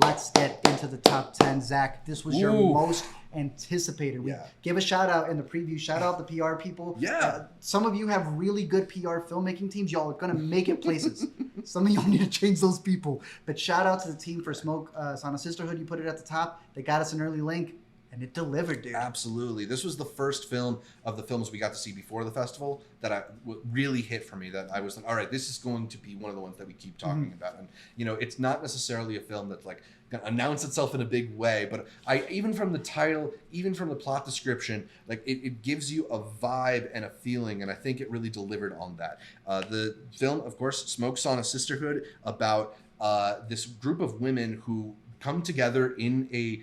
let's get into the top 10. Zach, this was your most anticipated. We give a shout out in the preview. Shout out the PR people. Yeah. Some of you have really good PR filmmaking teams. Y'all are going to make it places. Some of y'all need to change those people. But shout out to the team for Sauna Sisterhood. You put it at the top. They got us an early link. And it delivered, dude. Absolutely. This was the first film of the films we got to see before the festival that really hit for me, that I was like, all right, this is going to be one of the ones that we keep talking about. And, you know, it's not necessarily a film that's like going to announce itself in a big way, but even from the title, even from the plot description, like it gives you a vibe and a feeling, and I think it really delivered on that. The film, of course, Sauna Sisterhood, about this group of women who come together in a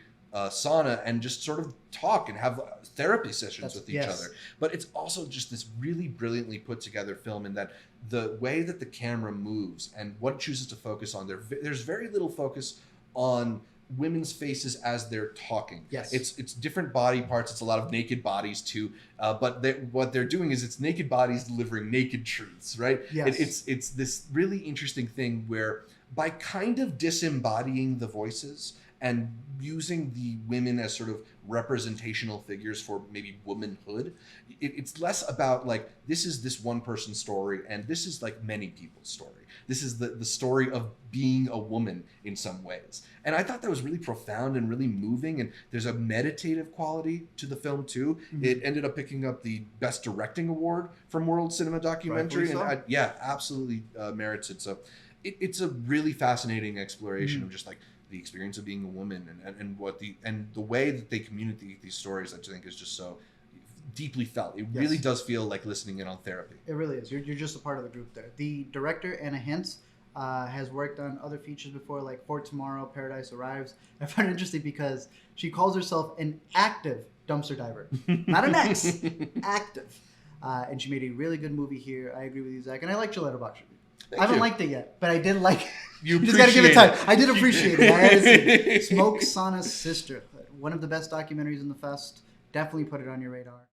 sauna and just sort of talk and have therapy sessions with each other. But it's also just this really brilliantly put together film in that the way that the camera moves and what it chooses to focus on, there's very little focus on women's faces as they're talking. Yes. It's different body parts. It's a lot of naked bodies too. But what they're doing is it's naked bodies delivering naked truths, right? Yes. It's this really interesting thing where by kind of disembodying the voices and using the women as sort of representational figures for maybe womanhood, it's less about like, this is this one person's story and this is like many people's story. This is the story of being a woman in some ways. And I thought that was really profound and really moving, and there's a meditative quality to the film too. It ended up picking up the Best Directing Award from World Cinema Documentary, and absolutely merits it. So it's a really fascinating exploration of just like the experience of being a woman and the way that they communicate these stories, I think is just so deeply felt. It really does feel like listening in on therapy. It really is. You're just a part of the group there. The director, Anna Hintz, has worked on other features before, like For Tomorrow, Paradise Arrives. I find it interesting because she calls herself an active dumpster diver. Not an ex, active. And she made a really good movie here. I agree with you, Zach. And I like your letterbox review. I haven't liked it yet, but I did like it. You just got to give it time. I did appreciate it. I it. Sauna Sisterhood. One of the best documentaries in the fest. Definitely put it on your radar.